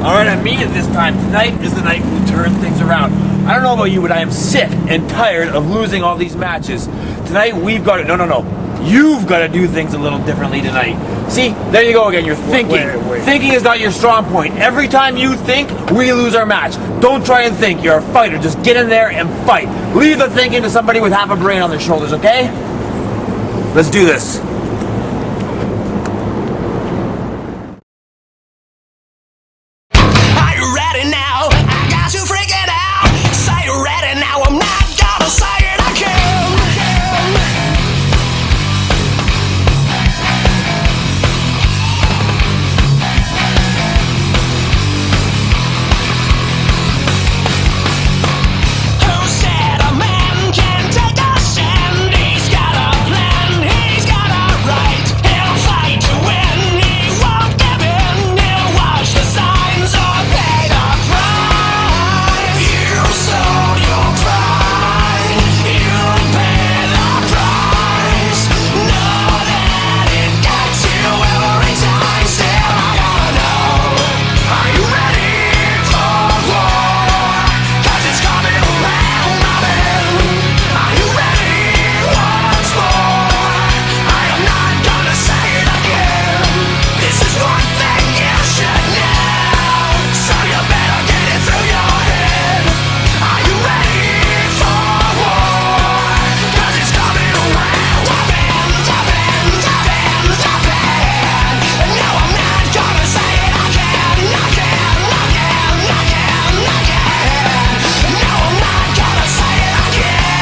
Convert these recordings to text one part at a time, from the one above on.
Alright, I mean it this time. Tonight is the night we turn things around. I don't know about you, but I am sick and tired of losing all these matches. Tonight we've got to, no. You've got to do things a little differently tonight. See, there you go again, you're thinking. Wait. Thinking is not your strong point. Every time you think, we lose our match. Don't try and think, you're a fighter. Just get in there and fight. Leave the thinking to somebody with half a brain on their shoulders, okay? Let's do this. Are you ready now? I got you freaking out. Say you're ready now. I'm not gonna say it again. Who said a man can take a stand? He's got a plan, he's got a right. He'll fight to win, he won't give in. He'll watch the signs or pay the price. You sold your pride, you'll pay the price. Know that it gets you every time. Still, I gotta know, are you ready for war? 'Cause it's coming around my bend. Are you ready once more? I am not gonna say it again. This is one thing you should know, so you better get it through your head. Are you ready for war? 'Cause it's coming around my bend. No, I'm not gonna say it again. No, I'm not gonna say it again.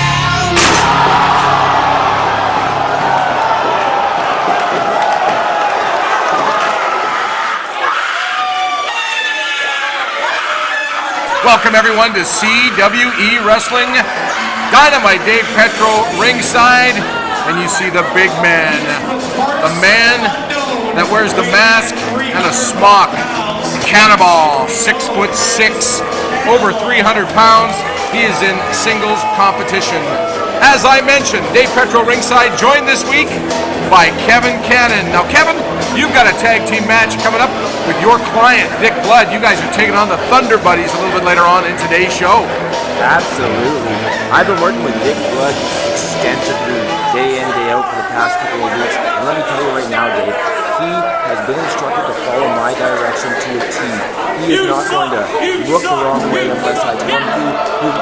Welcome everyone to CWE Wrestling. Dynamite Dave Petro ringside, and you see the big man. The man that wears the mask and a smock. Cannonball, 6'6", over 300 pounds. He is in singles competition. As I mentioned, Dave Petro ringside, joined this week by Kevin Cannon. Now Kevin, you've got a tag team match coming up with your client, Dick Blood. You guys are taking on the Thunder Buddies a little bit later on in today's show. Absolutely. I've been working with Dick Blood extensively, day in, day out for the past couple of weeks. And let me tell you right now, Dave, he has been instructed to follow my direction to a T. He is not going to look the wrong way unless I tell him to.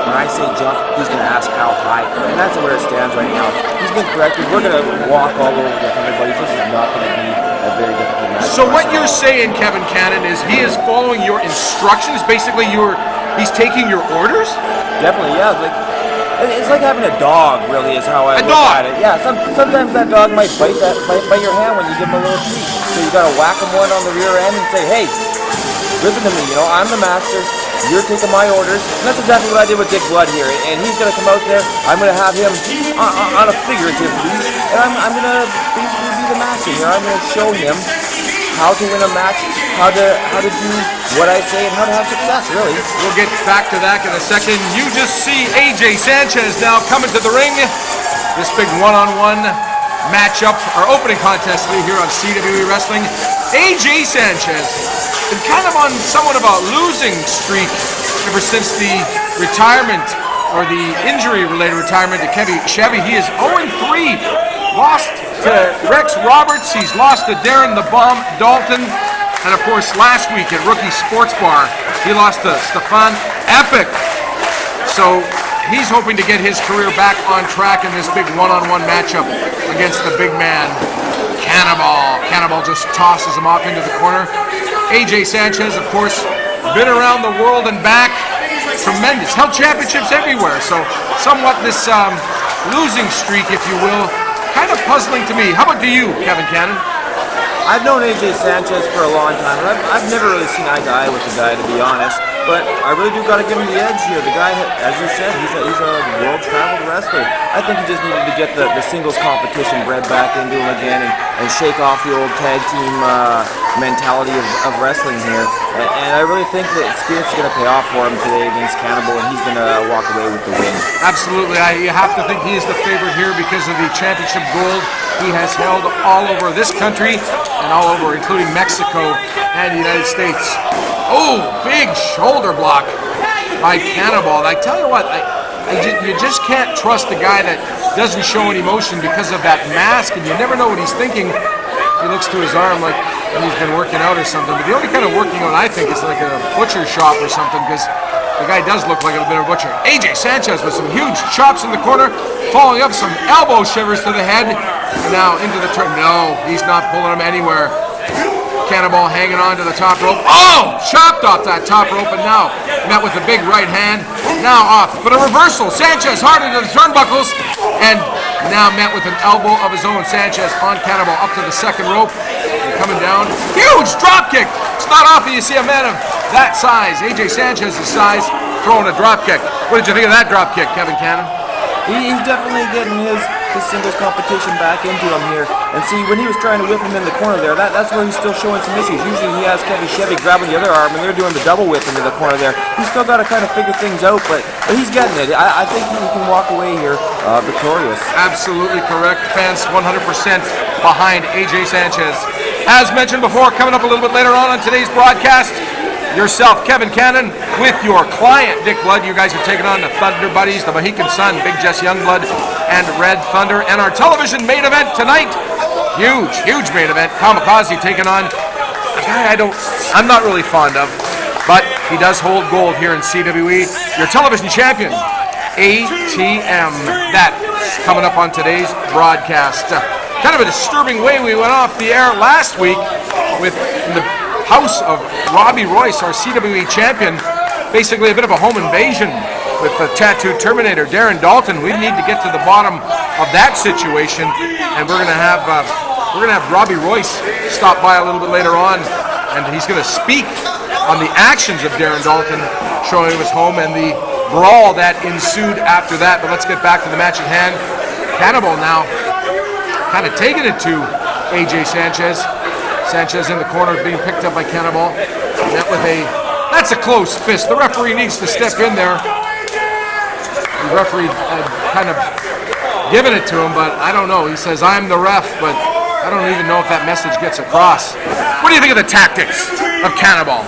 When I say jump, he's going to ask how high. And that's where it stands right now. He's been corrected. We're going to walk all over the Thunder Buddies. This is not going to be a very difficult match. So what you're saying, Kevin Cannon, is he is following your instructions? Basically, he's taking your orders? Definitely, yeah. It's like having a dog, really, is how I look at it. Yeah, sometimes that dog might bite your hand when you give him a little treat. So you got to whack him one on the rear end and say, hey, listen to me, I'm the master. You're taking my orders. And that's exactly what I did with Dick Blood here. And he's going to come out there. I'm going to have him on a figurative leash. And I'm going to basically be the master here. I'm going to show him how to win a match, how to do what I say, and how to have success, really. We'll get back to that in a second. You just see AJ Sanchez now coming to the ring. This big one-on-one matchup, our opening contest here on CWE Wrestling. AJ Sanchez been kind of on somewhat of a losing streak ever since the retirement, or the injury-related retirement to Chevy. He is 0-3, lost to Rex Roberts, he's lost to Darren the Bomb Dalton, and of course last week at Rookie Sports Bar, he lost to Stefan Epic. So he's hoping to get his career back on track in this big one-on-one matchup against the big man, Cannonball. Cannonball just tosses him off into the corner. AJ Sanchez, of course, been around the world and back. Tremendous. Held championships everywhere. So somewhat this losing streak, if you will, kind of puzzling to me. How about to you, Kevin Cannon? I've known AJ Sanchez for a long time, and I've never really seen eye to eye with the guy, to be honest. But I really do got to give him the edge here. The guy, as you said, he's a world-traveled wrestler. I think he just needed to get the singles competition bred back into him again, and shake off the old tag team mentality of wrestling here. And I really think the experience is going to pay off for him today against Cannibal, and he's going to walk away with the win. Absolutely. You have to think he is the favorite here because of the championship gold he has held all over this country and all over, including Mexico and the United States. Oh, big shoulder block by Cannibal. I tell you what, you just can't trust a guy that doesn't show any emotion because of that mask, and you never know what he's thinking. He looks to his arm like he's been working out or something. But the only kind of working out I think is like a butcher shop or something, because the guy does look like a bit of a butcher. AJ Sanchez with some huge chops in the corner, following up some elbow shivers to the head. And now into the turn. No, he's not pulling him anywhere. Cannibal hanging on to the top rope. Oh! Chopped off that top rope, and now met with a big right hand. Now off, but a reversal. Sanchez hard into the turnbuckles, and now met with an elbow of his own. Sanchez on Cannibal up to the second rope. And coming down. Huge drop kick. It's not often you see a man of that size, AJ Sanchez's size, throwing a drop kick. What did you think of that drop kick, Kevin Cannon? He's definitely getting his singles competition back into him here. And see, when he was trying to whip him in the corner there, that's where he's still showing some issues. Usually he has Kevin Chevy grabbing the other arm, and they're doing the double whip into the corner there. He's still got to kind of figure things out, but he's getting it. I think he can walk away here victorious. Absolutely correct. Fans 100% behind AJ Sanchez. As mentioned before, coming up a little bit later on today's broadcast, yourself, Kevin Cannon, with your client, Dick Blood. You guys are taking on the Thunder Buddies, the Mohican Sun, Big Jess Youngblood, and Red Thunder. And our television main event tonight, huge main event. Kamikaze taking on a guy I'm not really fond of, but he does hold gold here in CWE. Your television champion, ATM. That coming up on today's broadcast. Kind of a disturbing way we went off the air last week with the house of Robbie Royce, our CWE champion. Basically a bit of a home invasion with the tattooed Terminator, Darren Dalton. We need to get to the bottom of that situation, and we're gonna have Robbie Royce stop by a little bit later on, and he's gonna speak on the actions of Darren Dalton, showing him his home and the brawl that ensued after that. But let's get back to the match at hand. Cannibal now kind of taking it to AJ Sanchez. Sanchez in the corner being picked up by Cannibal. That's a close fist. The referee needs to step in there. The referee had kind of given it to him, but I don't know. He says, I'm the ref, but I don't even know if that message gets across. What do you think of the tactics of Cannibal?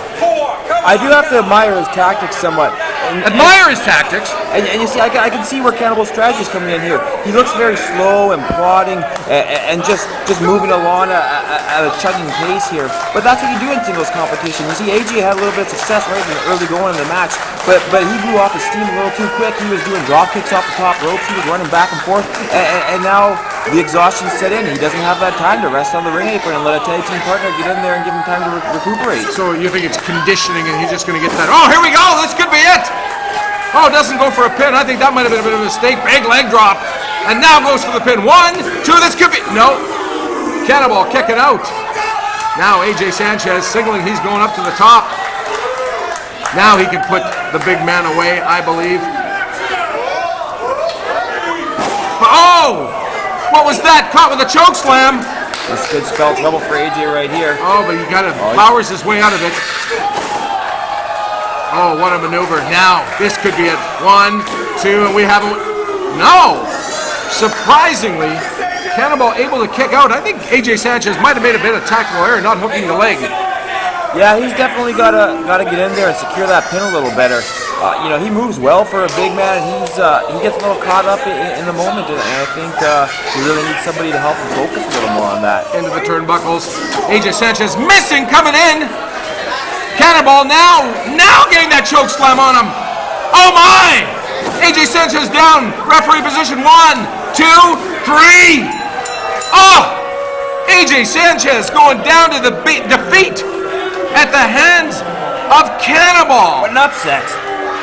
I do have to admire his tactics somewhat. Admire his tactics? And you see, I can see where Cannibal's strategy is coming in here. He looks very slow and plodding and just moving along at a chugging pace here. But that's what you do in singles competition. You see, AJ had a little bit of success right in the early going in the match, but he blew off his steam a little too quick. He was doing drop kicks off the top ropes. He was running back and forth, and now the exhaustion set in. He doesn't have that time to rest on the ring apron and let a tag team partner get in there and give him time to recuperate. So you think it's conditioning and he's just going to get that? Oh, here we go. This could be it. Oh, doesn't go for a pin. I think that might have been a bit of a mistake. Big leg drop. And now goes for the pin. 1, 2, this could be... No. Cannibal kicking out. Now AJ Sanchez signaling he's going up to the top. Now he can put the big man away, I believe. Oh! What was that? Caught with a choke slam. This could spell trouble for AJ right here. Oh, but he kind of powers his way out of it. Oh, what a maneuver. Now, this could be it. 1, 2, and we haven't... No! Surprisingly, Cannibal able to kick out. I think AJ Sanchez might have made a bit of tactical error not hooking the leg. Yeah, he's definitely got to get in there and secure that pin a little better. He moves well for a big man, and he gets a little caught up in the moment, and I think he really needs somebody to help him focus a little more on that. Into the turnbuckles. AJ Sanchez missing, coming in. Cannibal now getting that choke slam on him. Oh my! AJ Sanchez down. Referee position. 1, 2, 3. Oh! AJ Sanchez going down to the defeat at the hands of Cannibal. What an upset.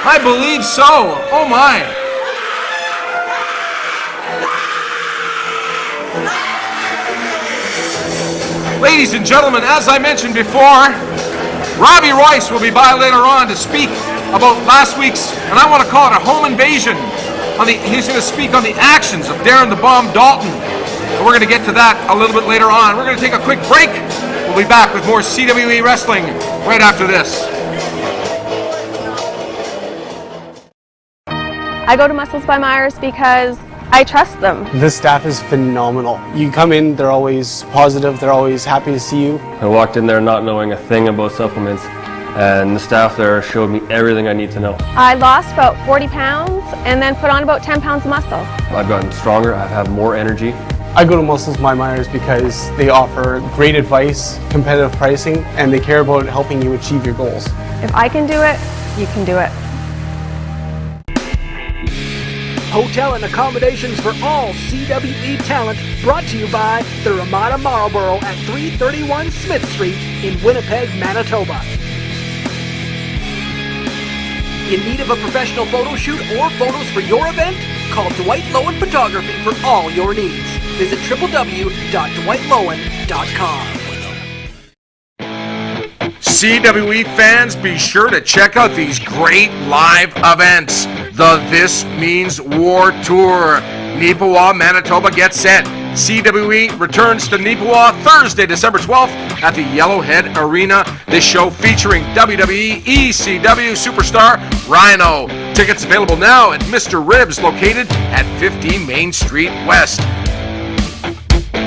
I believe so. Oh my. Ladies and gentlemen, as I mentioned before, Robbie Royce will be by later on to speak about last week's, and I want to call it a home invasion. He's going to speak on the actions of Darren the Bomb Dalton. And we're going to get to that a little bit later on. We're going to take a quick break. We'll be back with more CWE Wrestling right after this. I go to Muscles by Myers because I trust them. This staff is phenomenal. You come in, they're always positive, they're always happy to see you. I walked in there not knowing a thing about supplements, and the staff there showed me everything I need to know. I lost about 40 pounds and then put on about 10 pounds of muscle. I've gotten stronger, I have more energy. I go to Muscles by Myers because they offer great advice, competitive pricing, and they care about helping you achieve your goals. If I can do it, you can do it. Hotel and accommodations for all CWE talent brought to you by the Ramada Marlboro at 331 Smith Street in Winnipeg, Manitoba. In need of a professional photo shoot or photos for your event? Call Dwight Lowen Photography for all your needs. Visit www.dwightlowen.com. CWE fans, be sure to check out these great live events. The This Means War Tour. Neepawa, Manitoba, get set. CWE returns to Neepawa Thursday, December 12th at the Yellowhead Arena. This show featuring WWE ECW superstar Rhino. Tickets available now at Mr. Ribs, located at 15 Main Street West.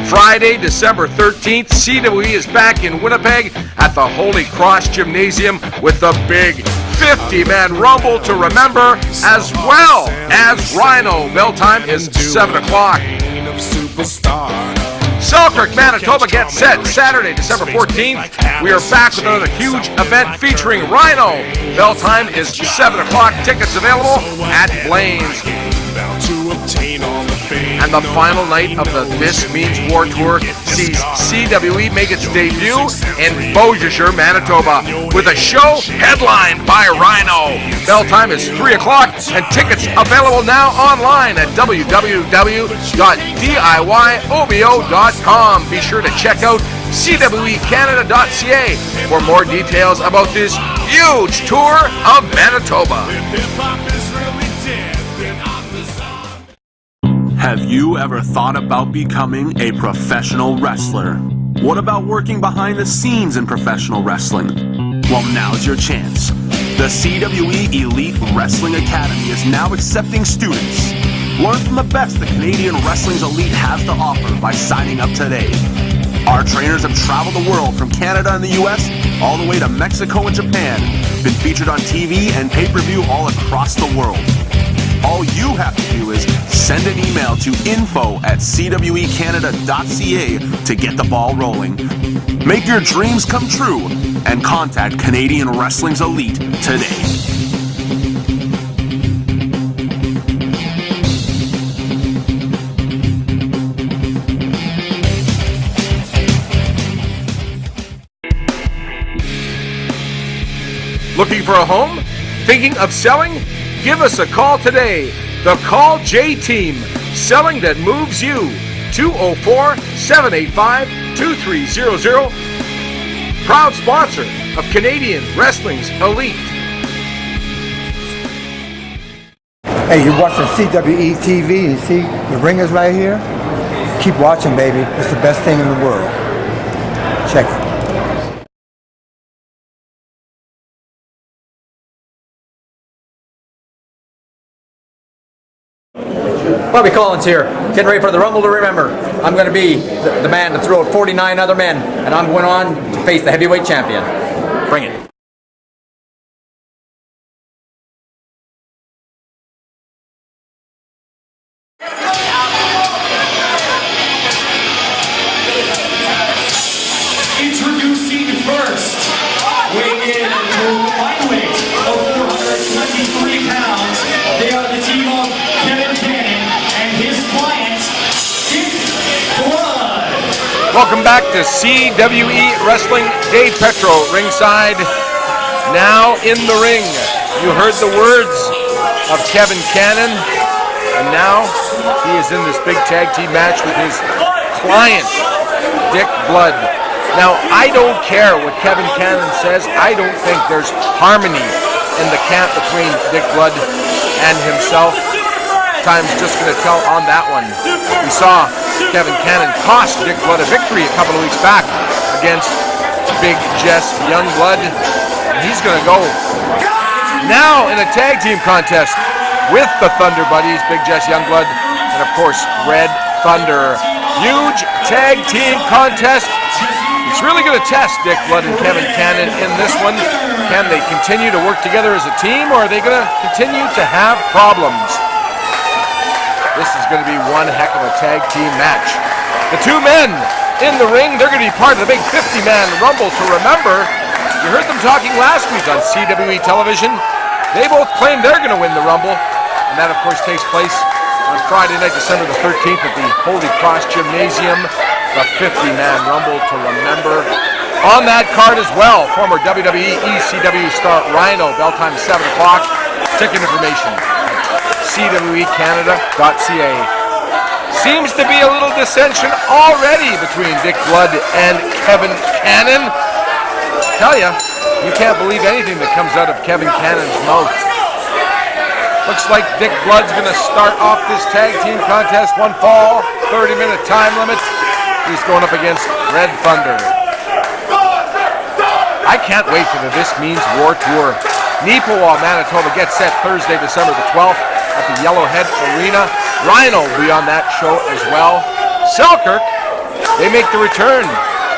Friday, December 13th, CWE is back in Winnipeg at the Holy Cross Gymnasium with the big 50-man Rumble to remember, as well as Rhino. Bell time is 7 o'clock. Selkirk, Manitoba, get set. Saturday, December 14th, we are back with another huge event featuring Rhino. Bell time is 7 o'clock. Tickets available at Blaine's. And the final night of the This Means War Tour sees CWE make its debut in Beausejour, Manitoba, with a show headlined by Rhino. Bell time is 3 o'clock, and tickets available now online at www.diyobo.com. Be sure to check out CWEcanada.ca for more details about this huge tour of Manitoba. Have you ever thought about becoming a professional wrestler? What about working behind the scenes in professional wrestling? Well, now's your chance. The CWE Elite Wrestling Academy is now accepting students. Learn from the best the Canadian Wrestling's Elite has to offer by signing up today. Our trainers have traveled the world from Canada and the US all the way to Mexico and Japan, been featured on TV and pay-per-view all across the world. All you have to do is send an email to info@cwecanada.ca to get the ball rolling. Make your dreams come true and contact Canadian Wrestling's Elite today. Looking for a home? Thinking of selling? Give us a call today. The Call J Team, selling that moves you. 204-785-2300. Proud sponsor of Canadian Wrestling's Elite. Hey, you're watching CWE TV. You see the ring is right here? Keep watching, baby. It's the best thing in the world. Check it. Bobby Collins here, getting ready for the Rumble to Remember. I'm going to be the man to throw out 49 other men, and I'm going on to face the heavyweight champion. Bring it. Introducing first, weighing in to the lightweight of 423 pounds, they are the team of Kevin Cannon and his client, Dick Blood. Welcome back to CWE Wrestling. Dave Petro, ringside. Now in the ring. You heard the words of Kevin Cannon, and now he is in this big tag team match with his client, Dick Blood. Now, I don't care what Kevin Cannon says. I don't think there's harmony in the camp between Dick Blood and himself. Time's just going to tell on that one. We saw Kevin Cannon cost Dick Blood a victory a couple of weeks back against Big Jess Youngblood. And he's going to go now in a tag team contest with the Thunder Buddies, Big Jess Youngblood, and of course, Red Thunder. Huge tag team contest. It's really going to test Dick Blood and Kevin Cannon in this one. Can they continue to work together as a team, or are they going to continue to have problems? This is going to be one heck of a tag team match. The two men in the ring, they're going to be part of the big 50-man Rumble to remember. You heard them talking last week on CWE television. They both claim they're going to win the Rumble, and that, of course, takes place on Friday night, December the 13th at the Holy Cross Gymnasium, the 50-man Rumble to remember. On that card as well, former WWE ECW star Rhino, bell time 7 o'clock. Ticket information, CWECanada.ca. Seems to be a little dissension already between Dick Blood and Kevin Cannon. I tell you, you can't believe anything that comes out of Kevin Cannon's mouth. Looks like Dick Blood's going to start off this tag team contest. One fall, 30-minute time limit. He's going up against Red Thunder. I can't wait for the This Means War Tour. Neepawa, Manitoba gets set Thursday, December the 12th at the Yellowhead Arena. Rhino will be on that show as well. Selkirk, they make the return.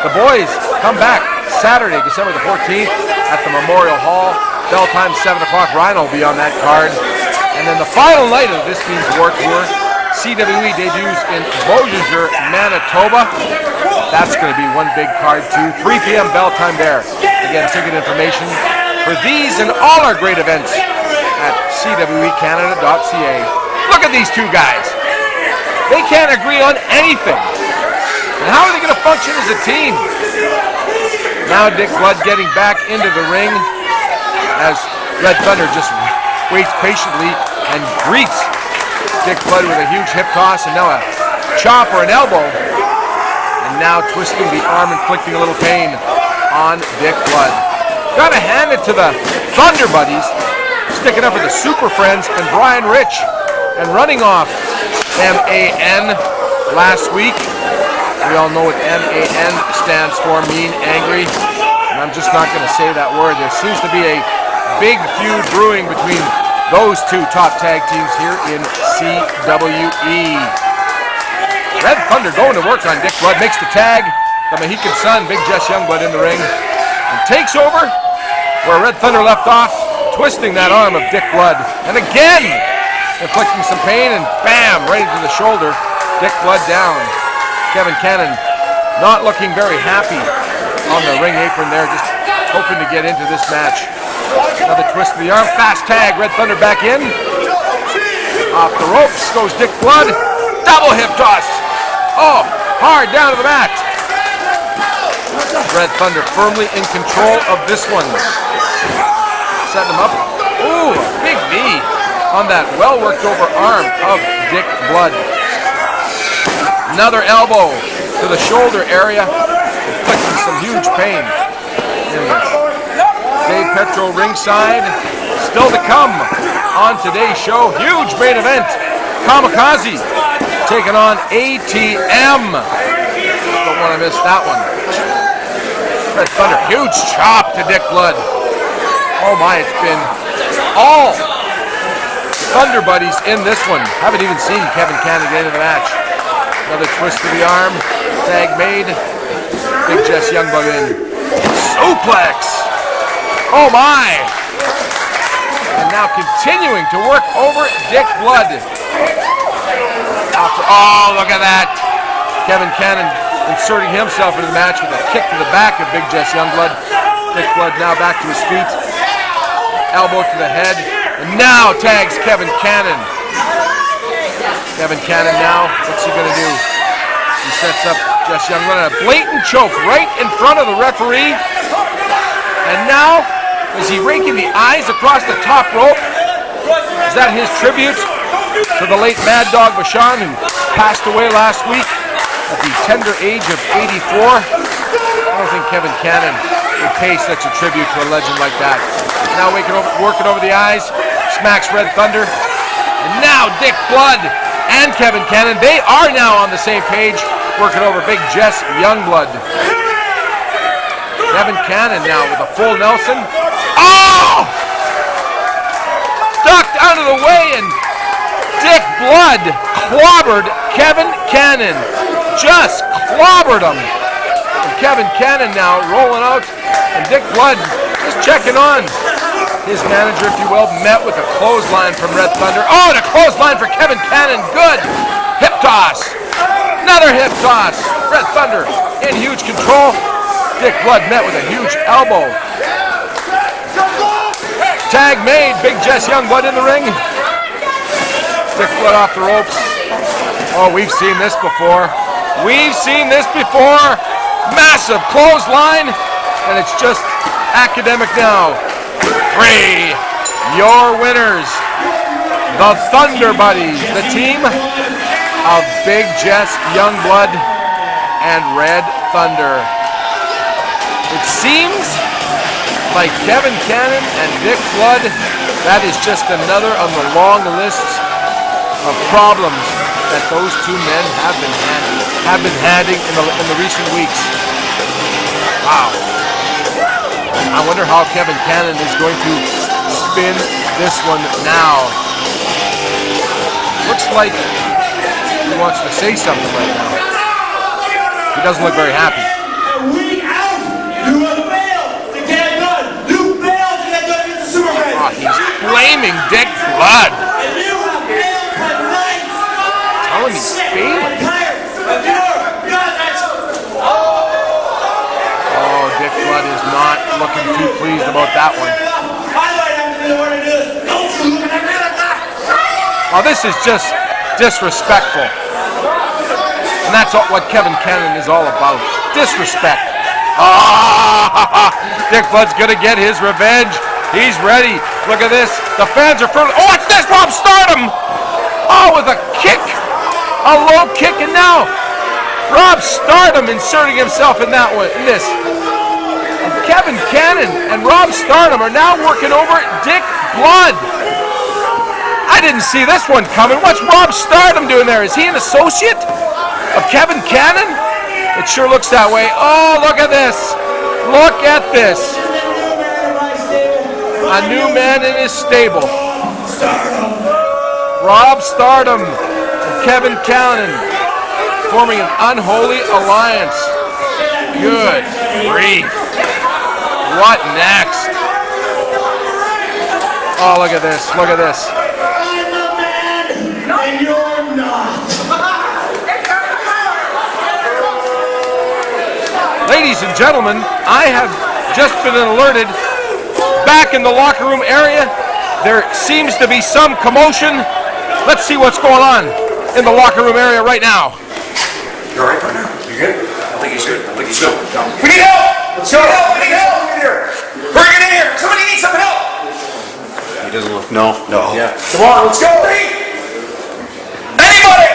The boys come back Saturday, December the 14th at the Memorial Hall. Bell time 7 o'clock. Rhino will be on that card. And then the final night of This Means War Tour, CWE debuts in Beausejour, Manitoba. That's going to be one big card too. 3 p.m. bell time there. Again, ticket information for these and all our great events at CWECanada.ca. Look at these two guys. They can't agree on anything. And how are they going to function as a team? Now Dick Blood getting back into the ring as Red Thunder just waits patiently and greets Dick Blood with a huge hip toss, and now a chop or an elbow. And now twisting the arm, inflicting a little pain on Dick Blood. Gotta hand it to the Thunder Buddies, sticking up for the Super Friends and Brian Rich, and running off MAN last week. We all know what MAN stands for, mean, angry. And I'm just not gonna say that word. There seems to be a big feud brewing between those two top tag teams here in CWE. Red Thunder going to work on Dick Blood, makes the tag. The Mohican Sun, Big Jess Youngblood in the ring, and takes over where Red Thunder left off, twisting that arm of Dick Blood. And again, inflicting some pain, and bam, right into the shoulder. Dick Blood down. Kevin Cannon not looking very happy on the ring apron there, just hoping to get into this match. Another twist of the arm, fast tag, Red Thunder back in. Off the ropes goes Dick Blood, double hip toss. Oh, hard down to the mat. Red Thunder firmly in control of this one. Setting him up. Ooh, big knee on that well-worked over arm of Dick Blood. Another elbow to the shoulder area, inflicting some huge pain in this. Dave Petro ringside. Still to come on today's show. Huge main event. Kamikaze taking on ATM. Don't want to miss that one. Red Thunder, huge chop to Dick Blood. Oh my, it's been all Thunder Buddies in this one. Haven't even seen Kevin Cannon get into the match. Another twist to the arm. Tag made. Big Jess Youngblood in. Suplex. Oh my! And now continuing to work over Dick Blood. Oh, look at that. Kevin Cannon inserting himself into the match with a kick to the back of Big Jess Youngblood. Dick Blood now back to his feet. Elbow to the head. And now tags Kevin Cannon. Kevin Cannon now, what's he going to do? He sets up Jess Youngblood, a blatant choke right in front of the referee. And now, is he raking the eyes across the top rope? Is that his tribute to the late Mad Dog Vachon, who passed away last week at the tender age of 84? I don't think Kevin Cannon would pay such a tribute to a legend like that. Now working over the eyes, smacks Red Thunder. And now Dick Blood and Kevin Cannon. They are now on the same page, working over Big Jess Youngblood. Kevin Cannon now with a full Nelson. Oh! Ducked out of the way, and Dick Blood clobbered Kevin Cannon. Just clobbered him. And Kevin Cannon now rolling out, and Dick Blood just checking on. His manager, if you will, met with a clothesline from Red Thunder. Oh, and a clothesline for Kevin Cannon. Good. Hip toss. Another hip toss. Red Thunder in huge control. Dick Blood met with a huge elbow. Tag made. Big Jess Youngblood in the ring. Dick Blood off the ropes. Oh, we've seen this before. We've seen this before. Massive clothesline. And it's just academic now. 3, your winners, the Thunder Buddies, the team of Big Jess Youngblood and Red Thunder. It seems like Kevin Cannon and Dick Blood, that is just another on the long list of problems that those two men have been having in the recent weeks. Wow. I wonder how Kevin Cannon is going to spin this one now. Looks like he wants to say something right now. He doesn't look very happy. We out! You have failed to get it done! You failed to get it done against the Superman! Oh, he's blaming Dick Blood. And you have failed tonight! Tell him he's failing. I'm tired of your nonsense! Oh, Dick Blood is not looking too pleased about that one. Oh, this is just disrespectful. And that's what Kevin Cannon is all about. Disrespect. Ah, Dick Blood's gonna get his revenge. He's ready. Look at this. The fans are further. Oh, what's this? Rob Stardom. Oh, with a kick. A low kick, and now Rob Stardom inserting himself in that one. In this. Kevin Cannon and Rob Stardom are now working over Dick Blood. I didn't see this one coming. What's Rob Stardom doing there? Is he an associate of Kevin Cannon? It sure looks that way. Oh, look at this. Look at this. A new man in his stable. Rob Stardom and Kevin Cannon forming an unholy alliance. Good grief. What next? Oh, look at this. Look at this. I'm a man, and you're not. Ladies and gentlemen, I have just been alerted back in the locker room area. There seems to be some commotion. Let's see what's going on in the locker room area right now. You all right, partner? You good? I think he's good. We need help! Let's go! We need help! Bring it in here! Somebody needs some help! He doesn't look... No. Yeah. Come on, let's go! Anybody!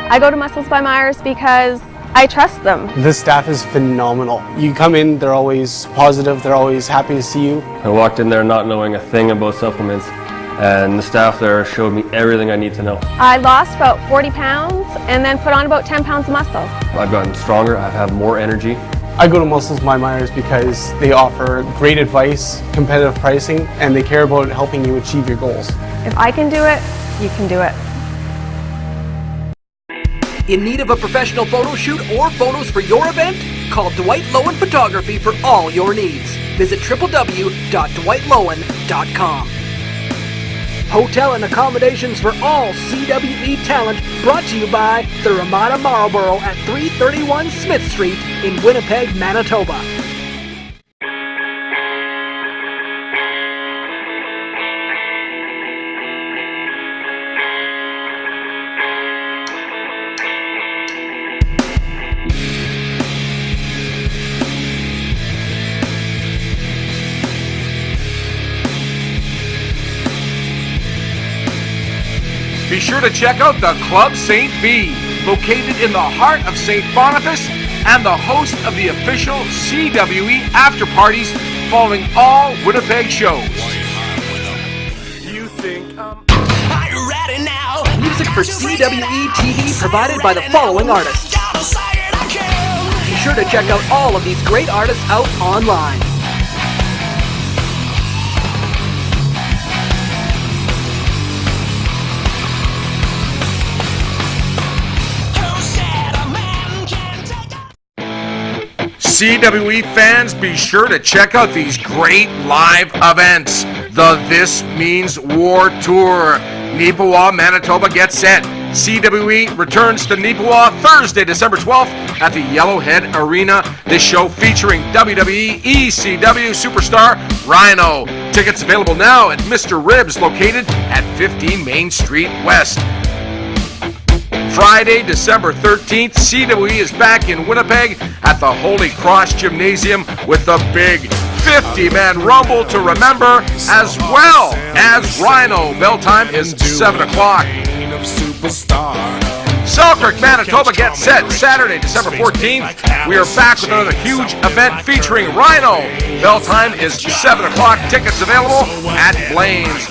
I go to Muscles by Myers because I trust them. The staff is phenomenal. You come in, they're always positive, they're always happy to see you. I walked in there not knowing a thing about supplements, and the staff there showed me everything I need to know. I lost about 40 pounds and then put on about 10 pounds of muscle. I've gotten stronger, I have more energy. I go to Muscles by Myers because they offer great advice, competitive pricing, and they care about helping you achieve your goals. If I can do it, you can do it. In need of a professional photo shoot or photos for your event? Call Dwight Lowen Photography for all your needs. Visit www.dwightlowen.com. Hotel and accommodations for all CWE talent brought to you by the Ramada Marlboro at 331 Smith Street in Winnipeg, Manitoba. Be sure to check out the Club St. B, located in the heart of St. Boniface and the host of the official CWE after parties following all Winnipeg shows. Are you ready now? Music for CWE TV provided by the following artists. Be sure to check out all of these great artists out online. CWE fans, be sure to check out these great live events. The This Means War Tour. Neepawa, Manitoba gets set. CWE returns to Neepawa Thursday, December 12th at the Yellowhead Arena. This show featuring WWE ECW superstar Rhino. Tickets available now at Mr. Ribs, located at 15 Main Street West. Friday, December 13th, CWE is back in Winnipeg at the Holy Cross Gymnasium with the big 50-man Rumble to remember, as well as Rhino. Bell time is 7 o'clock. Selkirk, Manitoba gets set Saturday, December 14th. We are back with another huge event featuring Rhino. Bell time is 7 o'clock. Tickets available at Blaine's.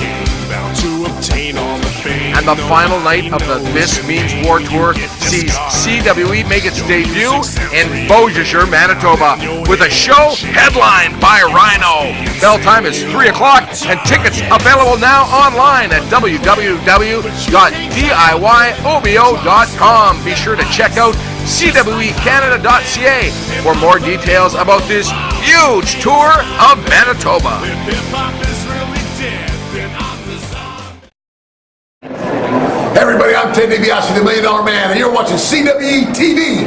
And the final night of the This Means War Tour sees CWE make its debut in Beausejour, Manitoba, with a show headlined by Rhino. Bell time is 3 o'clock, and tickets available now online at www.diyobo.com. Be sure to check out CWEcanada.ca for more details about this huge tour of Manitoba. Hey everybody, I'm Ted DiBiase, the $1 Million Man, and you're watching CWE TV.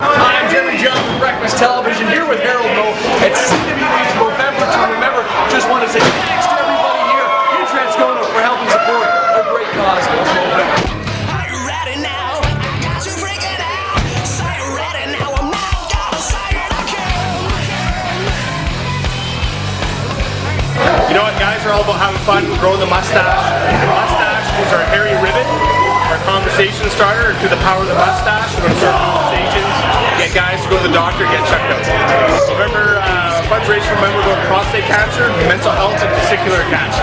I'm Jerry Jones with Breakfast Television here with Harold Moe at CWE's November to Remember. Just want to say thanks to everybody here in Transcona for helping support a great cause of November. Are you ready now? I got you freaking out. So you ready now? I'm not gonna say it again. You know what, guys are all about having fun, growing the mustache. The mustache is our hairy ribbon, our conversation starter, and through the power of the mustache, we're going to start conversations, get guys to go to the doctor, get checked out. November fundraiser, remember about prostate cancer, mental health, and testicular cancer.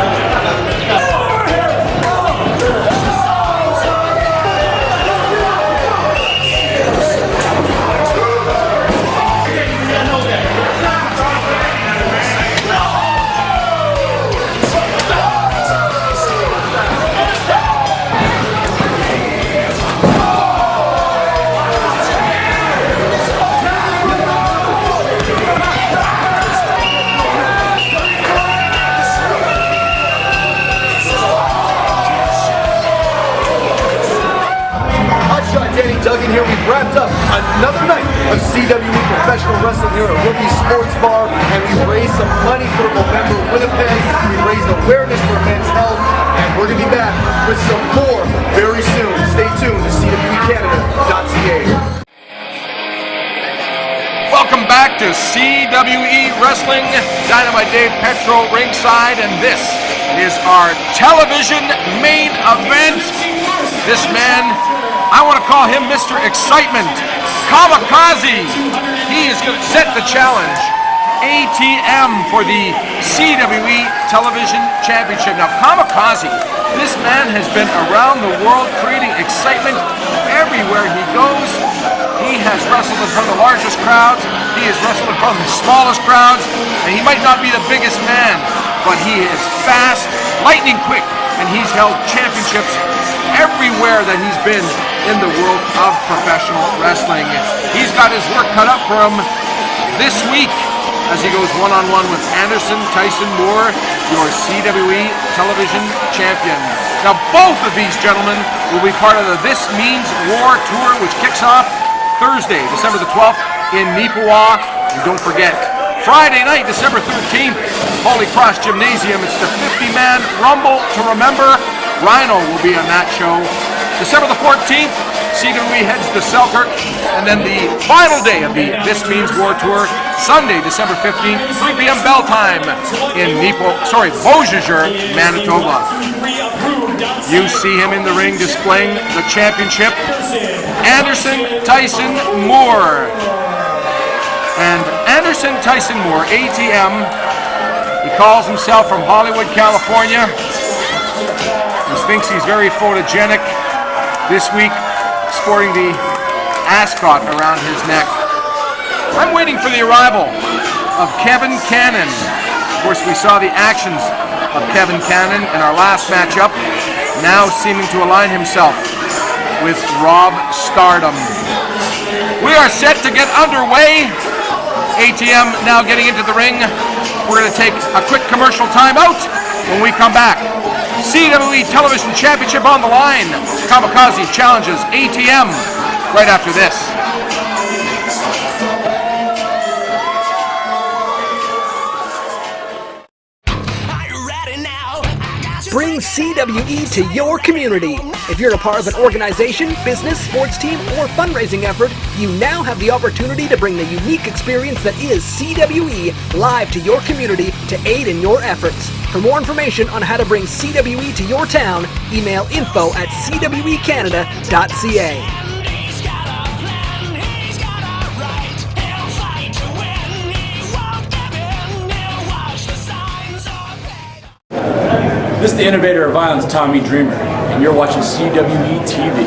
money for November Winnipeg. We raised awareness for men's health, and we're going to be back with some more very soon. Stay tuned to CWECanada.ca. Welcome back to CWE Wrestling. Dynamite Dave Petro ringside, and this is our television main event. This man, I want to call him Mr. Excitement, Kamikaze. He is going to set the challenge. ATM for the CWE Television Championship. Now, Kamikaze, this man has been around the world creating excitement everywhere he goes. He has wrestled in front of the largest crowds. He has wrestled in front of the smallest crowds. And he might not be the biggest man, but he is fast, lightning quick, and he's held championships everywhere that he's been in the world of professional wrestling. He's got his work cut up for him this week as he goes one-on-one with Anderson Tyson Moore, your CWE Television Champion. Now, both of these gentlemen will be part of the This Means War Tour, which kicks off Thursday, December the 12th in Neepawa. And don't forget, Friday night, December 13th, Holy Cross Gymnasium. It's the 50-man Rumble to Remember. Rhino will be on that show. December the 14th, CWE heads to Selkirk. And then the final day of the This Means War Tour, Sunday, December 15th, 3 p.m. bell time in Beausejour, Manitoba. You see him in the ring displaying the championship, Anderson Tyson Moore. And Anderson Tyson Moore, ATM, he calls himself from Hollywood, California. He thinks he's very photogenic. This week, sporting the ascot around his neck. I'm waiting for the arrival of Kevin Cannon. Of course, we saw the actions of Kevin Cannon in our last matchup, now seeming to align himself with Rob Stardom. We are set to get underway. ATM now getting into the ring. We're going to take a quick commercial timeout. When we come back, CWE Television Championship on the line. Kamikaze challenges ATM right after this. Bring CWE to your community. If you're a part of an organization, business, sports team, or fundraising effort, you now have the opportunity to bring the unique experience that is CWE live to your community to aid in your efforts. For more information on how to bring CWE to your town, email info@cwecanada.ca. This is the innovator of violence, Tommy Dreamer, and you're watching CWE TV.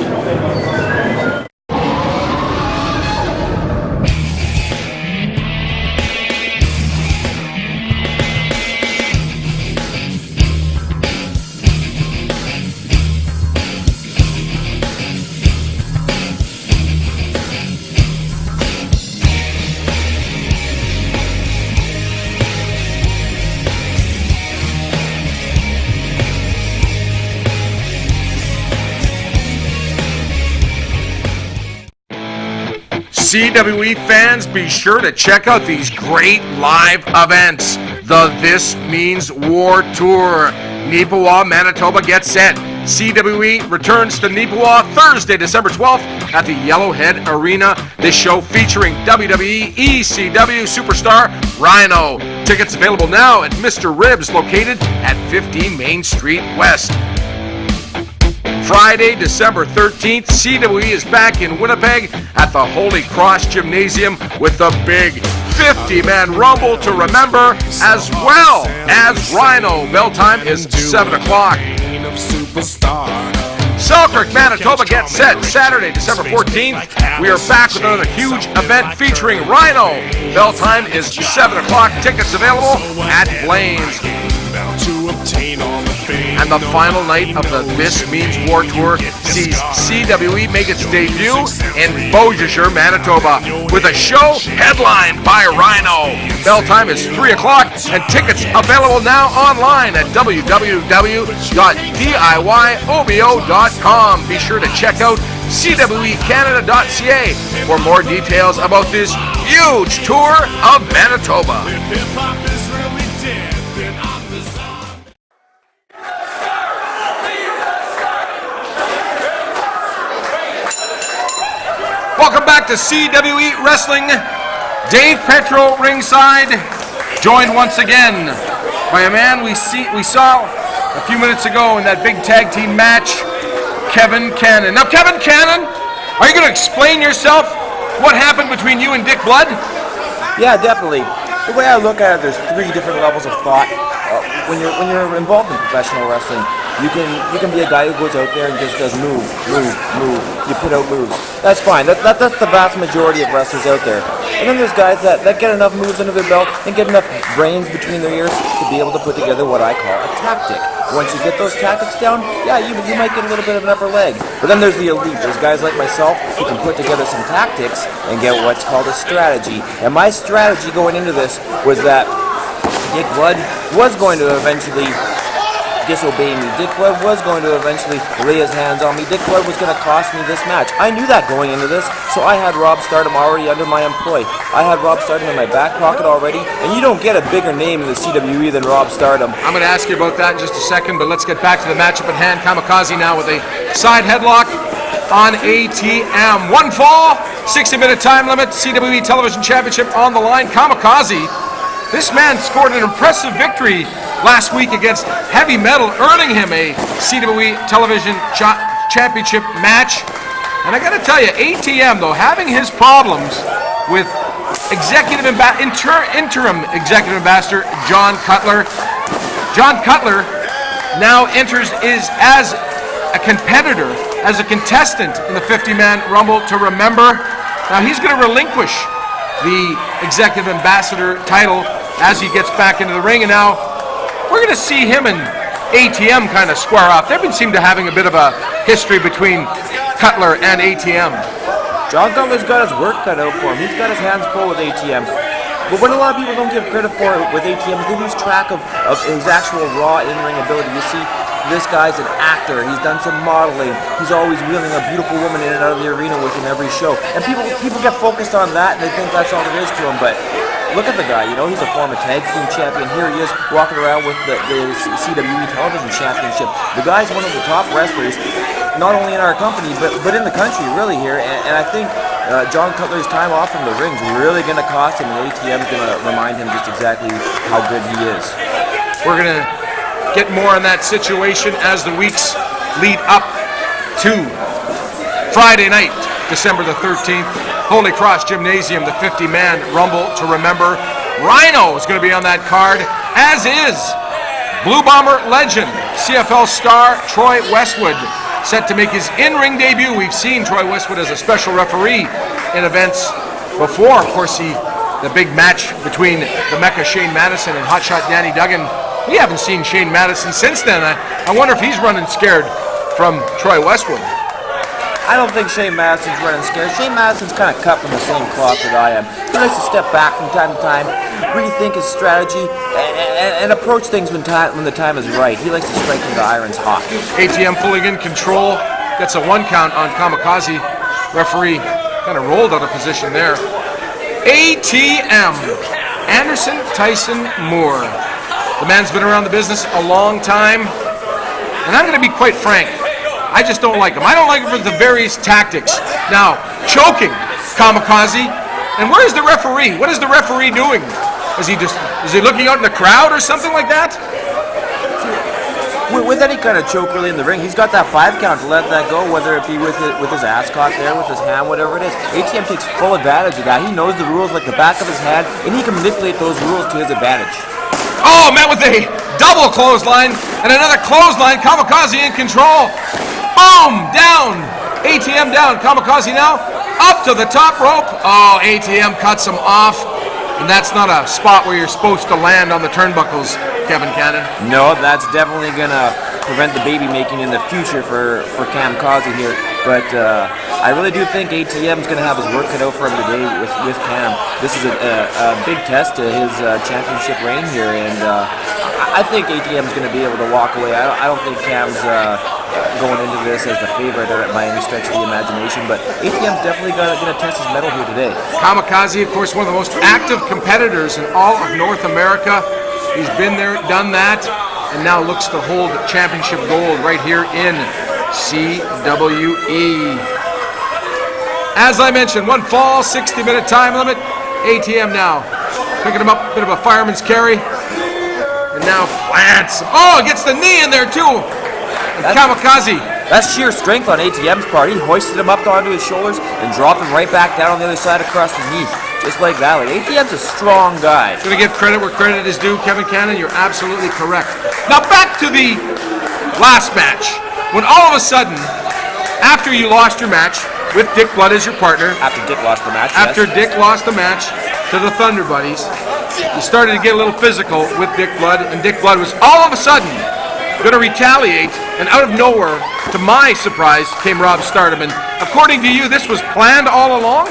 CWE fans, be sure to check out these great live events. The This Means War Tour. Neepawa, Manitoba, get set. CWE returns to Neepawa Thursday, December 12th at the Yellowhead Arena. This show featuring WWE ECW superstar Rhino. Tickets available now at Mr. Ribs, located at 50 Main Street West. Friday, December 13th, CWE is back in Winnipeg at the Holy Cross Gymnasium with the big 50-man Rumble to Remember, as well as Rhino. Bell time is 7 o'clock. Selkirk, Manitoba, get set. Saturday, December 14th, we are back with another huge event featuring Rhino. Bell time is 7 o'clock. Tickets available at Blaine's. And the final night of the This Means War Tour sees CWE make its debut in Beausejour, Manitoba, with a show headlined by Rhino. Bell time is 3 o'clock, and tickets available now online at www.diyobo.com. Be sure to check out CWECanada.ca for more details about this huge tour of Manitoba. Welcome back to CWE Wrestling. Dave Petro ringside, joined once again by a man we saw a few minutes ago in that big tag team match, Kevin Cannon. Now, Kevin Cannon, are you going to explain yourself? What happened between you and Dick Blood? Yeah, definitely. The way I look at it, there's 3 different levels of thought. When you're involved in professional wrestling, you can be a guy who goes out there and just does move. You put out moves. That's fine. That's the vast majority of wrestlers out there. And then there's guys that get enough moves under their belt and get enough brains between their ears to be able to put together what I call a tactic. Once you get those tactics down, yeah, you might get a little bit of an upper leg. But then there's the elite. There's guys like myself who can put together some tactics and get what's called a strategy. And my strategy going into this was that Dick Blood was going to eventually disobey me. Dick Blood was going to eventually lay his hands on me. Dick Blood was going to cost me this match. I knew that going into this, so I had Rob Stardom already under my employ. I had Rob Stardom in my back pocket already, and you don't get a bigger name in the CWE than Rob Stardom. I'm going to ask you about that in just a second, but let's get back to the matchup at hand. Kamikaze now with a side headlock on ATM. One fall, 60-minute time limit, CWE Television Championship on the line. Kamikaze, this man scored an impressive victory last week against Heavy Metal, earning him a CWE Television Championship match. And I got to tell you, ATM, though, having his problems with interim executive ambassador John Cutler. John Cutler now enters as a competitor, as a contestant in the 50-man Rumble to Remember. Now he's going to relinquish the executive ambassador title as he gets back into the ring, and now we're going to see him and ATM kind of square off. They've been seem to having a bit of a history between Cutler and ATM. John Cutler's got his work cut out for him. He's got his hands full with ATM. But what a lot of people don't give credit for with ATM is they lose track of his actual raw in-ring ability. You see, this guy's an actor. He's done some modeling. He's always wheeling a beautiful woman in and out of the arena with him every show. And people get focused on that and they think that's all there is to him. But look at the guy, you know, he's a former tag team champion. Here he is walking around with the CWE Television Championship. The guy's one of the top wrestlers, not only in our company, but in the country, really, here. And I think John Cutler's time off from the ring's really going to cost him, and ATM's going to remind him just exactly how good he is. We're going to get more on that situation as the weeks lead up to Friday night, December the 13th. Holy Cross Gymnasium, the 50-man Rumble to Remember. Rhino is going to be on that card, as is Blue Bomber legend, CFL star Troy Westwood, set to make his in-ring debut. We've seen Troy Westwood as a special referee in events before. Of course, the big match between the Mecca Shane Madison and Hotshot Danny Duggan. We haven't seen Shane Madison since then. I wonder if he's running scared from Troy Westwood. I don't think Shane Madison's running scared. Shane Madison's kind of cut from the same cloth that I am. He likes to step back from time to time, rethink his strategy, and approach things when the time is right. He likes to strike when the iron's hot. ATM pulling in control, gets a 1 count on Kamikaze. Referee kind of rolled out of position there. ATM, Anderson Tyson Moore. The man's been around the business a long time, and I'm going to be quite frank. I just don't like him. I don't like him for the various tactics. Now, choking Kamikaze, and where's the referee? What is the referee doing? Is he looking out in the crowd or something like that? With any kind of choke really in the ring, he's got that 5 count to let that go, whether it be with his ass caught there, with his hand, whatever it is. ATM takes full advantage of that. He knows the rules like the back of his hand, and he can manipulate those rules to his advantage. Oh, met with a double clothesline and another clothesline. Kamikaze in control. Boom! Down. ATM down. Kamikaze now up to the top rope. Oh, ATM cuts him off. And that's not a spot where you're supposed to land on the turnbuckles, Kevin Cannon. No, that's definitely going to prevent the baby making in the future for Kamikaze here. But I really do think ATM's going to have his work cut out for him today with Cam. This is a big test to his championship reign here, and I think ATM's going to be able to walk away. I don't think Cam's going into this as the favorite by any stretch of the imagination, but ATM's definitely going to test his mettle here today. Kamikaze, of course, one of the most active competitors in all of North America. He's been there, done that, and now looks to hold championship gold right here in CWE. As I mentioned, one fall, 60-minute time limit. ATM now. Picking him up, bit of a fireman's carry. And now plants. Oh, gets the knee in there too. And Kamikaze. That's sheer strength on ATM's part. He hoisted him up onto his shoulders and dropped him right back down on the other side across the knee. Just like that. Like, ATM's a strong guy. Gonna give credit where credit is due. Kevin Cannon, you're absolutely correct. Now back to the last match. When all of a sudden, after you lost your match with Dick Blood as your partner. After Dick lost the match, After Dick lost the match to the Thunder Buddies, you started to get a little physical with Dick Blood, and Dick Blood was all of a sudden going to retaliate, and out of nowhere, to my surprise, came Rob Stardom. And according to you, this was planned all along?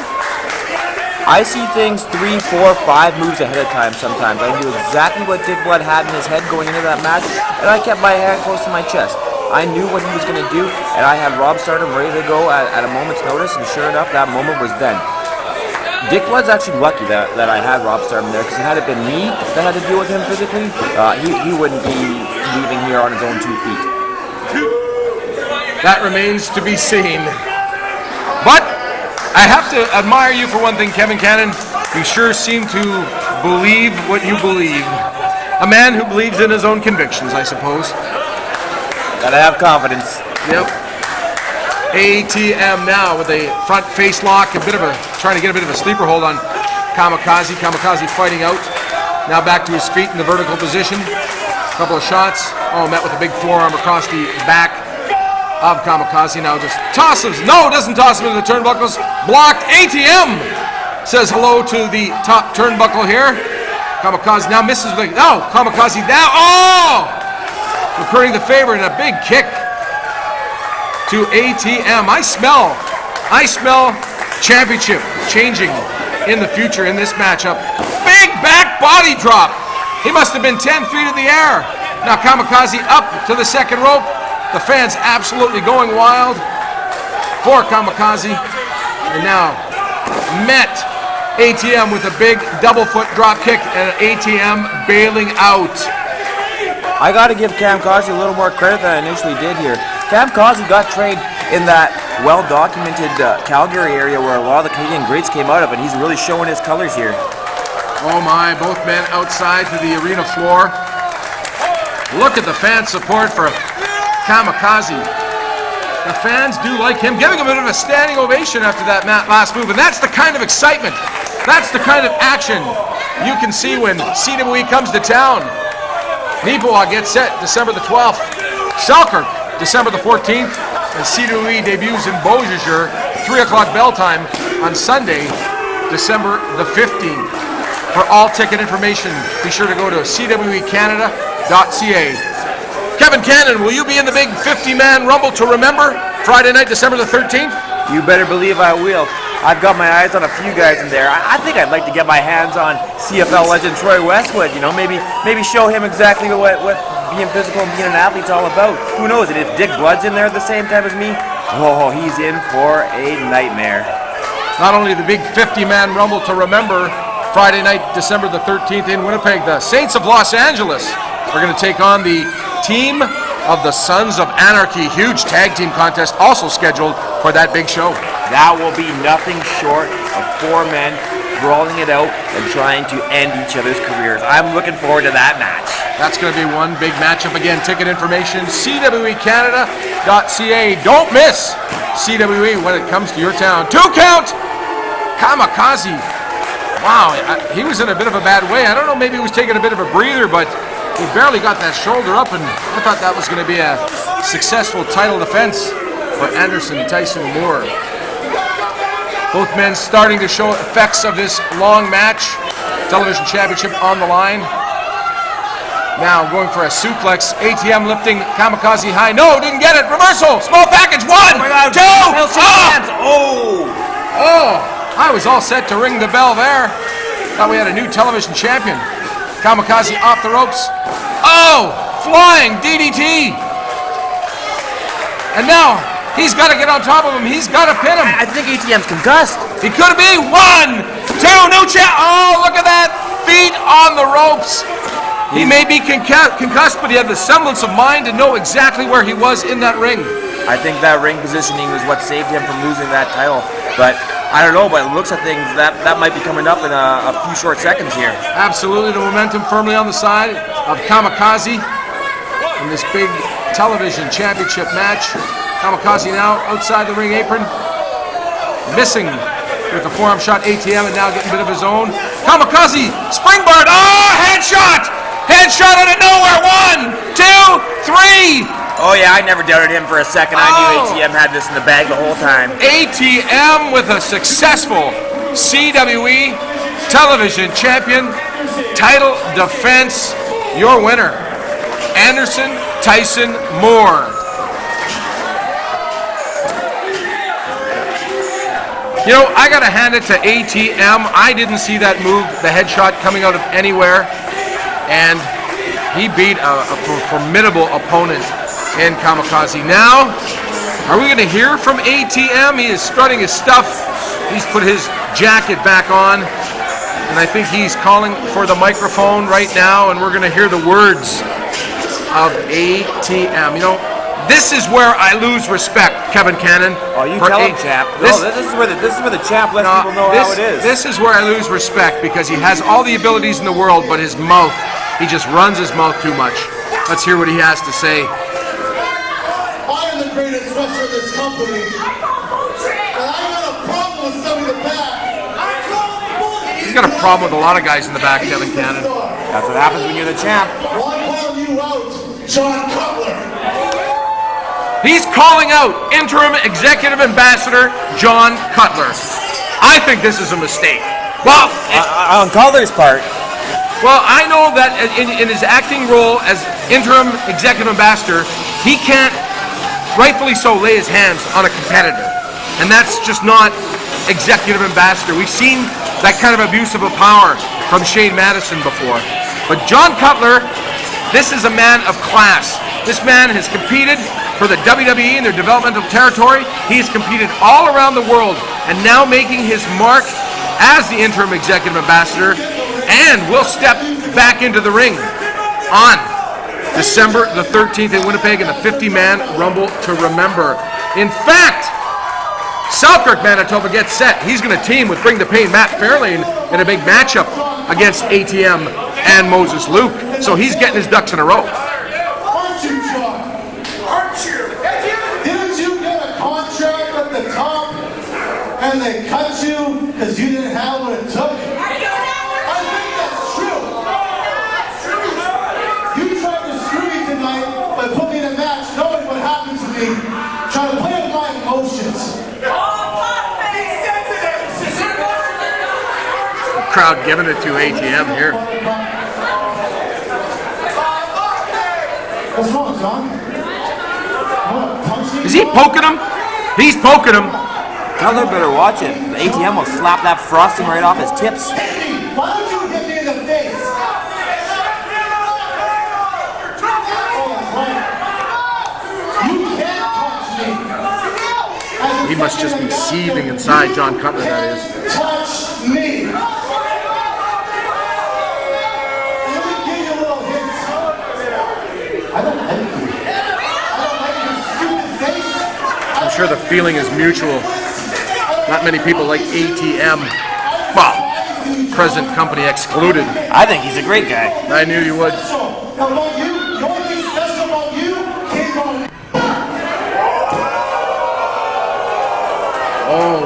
I see things 3, 4, 5 moves ahead of time sometimes. I knew exactly what Dick Blood had in his head going into that match, and I kept my hand close to my chest. I knew what he was going to do, and I had Rob Stardom ready to go at a moment's notice, and sure enough, that moment was then. Dick Blood's actually lucky that I had Rob Stardom there, because had it been me that had to deal with him physically, he wouldn't be leaving here on his own 2 feet. That remains to be seen. But I have to admire you for one thing, Kevin Cannon. You sure seem to believe what you believe. A man who believes in his own convictions, I suppose. Gotta have confidence. Yep. ATM now with a front face lock, trying to get a bit of a sleeper hold on Kamikaze. Kamikaze fighting out. Now back to his feet in the vertical position. Couple of shots. Oh, met with a big forearm across the back of Kamikaze. Now just tosses. No, doesn't toss him into the turnbuckles. Blocked. ATM says hello to the top turnbuckle here. Kamikaze now misses. No, Kamikaze down. Oh! Returning the favor and a big kick to ATM. I smell championship changing in the future in this matchup. Big back body drop. He must have been 10 feet in the air. Now Kamikaze up to the second rope. The fans absolutely going wild for Kamikaze. And now met ATM with a big double foot drop kick and ATM bailing out. I got to give Kamikaze a little more credit than I initially did here. Kamikaze got trained in that well-documented Calgary area where a lot of the Canadian greats came out of, and he's really showing his colors here. Oh my, both men outside to the arena floor. Look at the fan support for Kamikaze. The fans do like him, giving him a bit of a standing ovation after that last move, and that's the kind of excitement, that's the kind of action you can see when CWE comes to town. Nipoa gets set December the 12th. Selkirk, December the 14th. And CWE debuts in Beausejour, 3 o'clock bell time on Sunday, December the 15th. For all ticket information, be sure to go to CWEcanada.ca. Kevin Cannon, will you be in the big 50-man Rumble to remember Friday night, December the 13th? You better believe I will. I've got my eyes on a few guys in there. I think I'd like to get my hands on CFL legend Troy Westwood. You know, maybe show him exactly what being physical and being an athlete's all about. Who knows? And if Dick Blood's in there at the same time as me, oh, he's in for a nightmare. Not only the big 50-man Rumble to remember Friday night, December the 13th in Winnipeg, the Saints of Los Angeles are going to take on the team of the Sons of Anarchy. Huge tag team contest also scheduled for that big show. That will be nothing short of 4 men brawling it out and trying to end each other's careers. I'm looking forward to that match. That's going to be one big matchup. Again, ticket information, CWEcanada.ca. Don't miss CWE when it comes to your town. 2 count! Kamikaze. Wow, he was in a bit of a bad way. I don't know, maybe he was taking a bit of a breather, but he barely got that shoulder up, and I thought that was going to be a successful title defense for Anderson Tyson Moore. Both men starting to show effects of this long match. Television championship on the line. Now going for a suplex. ATM lifting Kamikaze high. No, didn't get it. Reversal. Small package. 1, 2. Oh, I was all set to ring the bell there. Thought we had a new television champion. Kamikaze off the ropes. Oh, flying DDT. And now he's got to get on top of him. He's got to pin him. I think ATM's concussed. He could be. 1, 2. No chance. Oh, look at that. Feet on the ropes. He may be concussed, but he had the semblance of mind to know exactly where he was in that ring. I think that ring positioning is what saved him from losing that title. But I don't know, but it looks at things that might be coming up in a few short seconds here. Absolutely, the momentum firmly on the side of Kamikaze in this big television championship match. Kamikaze now outside the ring apron, missing with the forearm shot ATM, and now getting a bit of his own. Kamikaze, springboard, oh, headshot! Headshot out of nowhere, 1, 2, 3! Oh yeah, I never doubted him for a second. I knew ATM had this in the bag the whole time. ATM with a successful CWE television champion title defense. Your winner, Anderson Tyson Moore. You know, I gotta hand it to ATM. I didn't see that move, the headshot coming out of anywhere, and he beat a formidable opponent in Kamikaze. Now, are we going to hear from ATM? He is strutting his stuff. He's put his jacket back on, and I think he's calling for the microphone right now, and we're going to hear the words of ATM. You know, this is where I lose respect, Kevin Cannon. Oh, you tell him, chap. This is where the chap lets people know how it is. This is where I lose respect, because he has all the abilities in the world, but his mouth, he just runs his mouth too much. Let's hear what he has to say. I am the greatest wrestler in this company, and I got a problem with some in the back. He's got a problem with a lot of guys in the back, Kevin Cannon. That's what happens when you're the champ. Why call you out, John Cutler? He's calling out interim executive ambassador John Cutler. I think this is a mistake. Well, on Cutler's part. Well, I know that in his acting role as interim executive ambassador, he can't, rightfully so, lay his hands on a competitor. And that's just not executive ambassador. We've seen that kind of abuse of power from Shane Madison before. But John Cutler, this is a man of class. This man has competed for the WWE in their developmental territory. He has competed all around the world, and now making his mark as the interim executive ambassador, and will step back into the ring on December the 13th in Winnipeg in the 50-man Rumble to Remember. In fact, Selkirk, Manitoba gets set. He's going to team with Bring the Pain Matt Fairlane in a big matchup against ATM and Moses Luke. So he's getting his ducks in a row. Aren't you, John? Aren't you? Didn't you get a contract at the top and they cut you because you didn't have what it took? I think that's true. You tried to screw me tonight by putting me in a match knowing what happened to me, trying to play with my emotions. Crowd giving it to ATM here. What's wrong, John? Is he poking him? He's poking him. Cutler better watch it. The ATM will slap that frosting right off his tips. Why don't you hit me in the face? You can't touch me. He must just be seething inside, John Cutler, that is. Touch me. Let me give you a little hint. I don't like you. I don't like your stupid face. I'm sure the feeling is mutual. Not many people like ATM. Well, present company excluded. I think he's a great guy. I knew you would. How about you? The only thing special about you came from... Oh,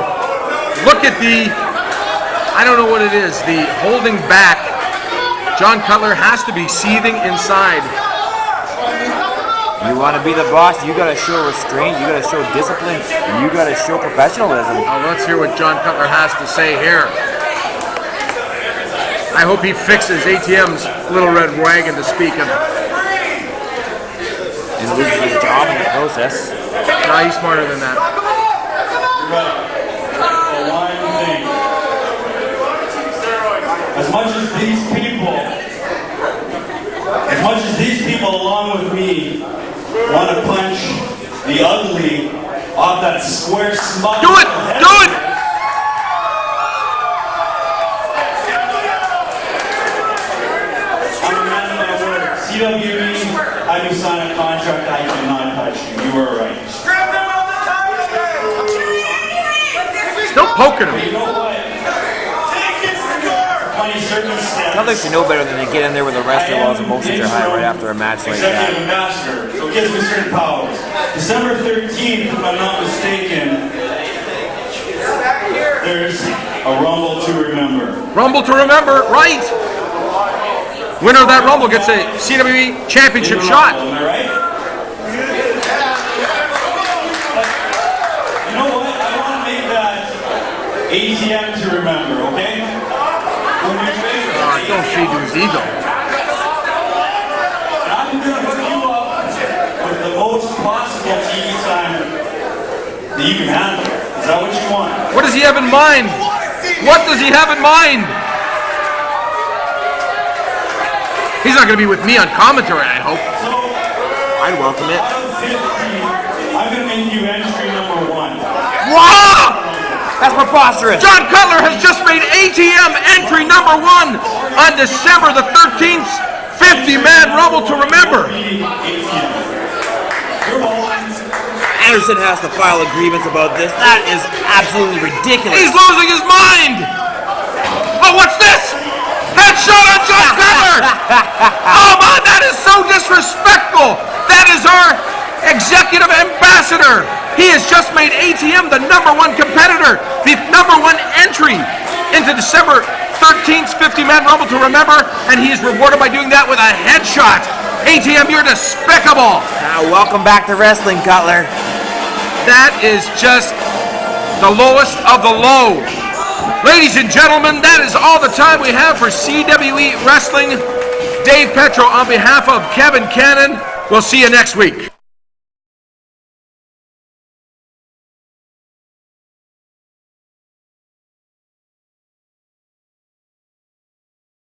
look at the, I don't know what it is, the holding back. John Cutler has to be seething inside. You want to be the boss, you got to show restraint, you got to show discipline, you got to show professionalism. Now let's hear what John Cutler has to say here. I hope he fixes ATM's little red wagon to speak of. And loses his job in the process. No, he's smarter than that. As much as these people along with me want to punch the ugly off that square smug. Do it! Do it! I'm a man of my word. CWE, I do sign a contract, I cannot touch you. You were right. Still poking him. You know what? Funny circumstance. Nothing you know better than to get in there with a wrestler while his emotions are high right after a match like that. Executive ambassador, so it gives me certain powers. December 13th, if I'm not mistaken, there's a Rumble to remember. Rumble to remember, right? Winner of that Rumble gets a CWE Championship shot. Am I right? You know what? I want to make that ATM to remember, okay? Don't feed to his ego. I'm going to hook you up with the most possible TV time that you can handle. Is that what you want? What does he have in mind? What does he have in mind? He's not going to be with me on commentary, I hope. So, I'd welcome it. out of 50, I'm going to make you entry number 1. Wow! That's preposterous. John Cutler has just made ATM entry number 1 on December the 13th, 50-man Rumble to remember. Anderson has to file a grievance about this. That is absolutely ridiculous. He's losing his mind. Oh, what's this? Headshot on John Cutler. Oh, man, that is so disrespectful. That is our executive ambassador. He has just made ATM the number 1 competitor, the number 1 entry into December 13th 50-man Rumble to remember, and he is rewarded by doing that with a headshot. ATM, you're despicable. Now, welcome back to wrestling, Cutler. That is just the lowest of the low. Ladies and gentlemen, that is all the time we have for CWE Wrestling. Dave Petro on behalf of Kevin Cannon. We'll see you next week.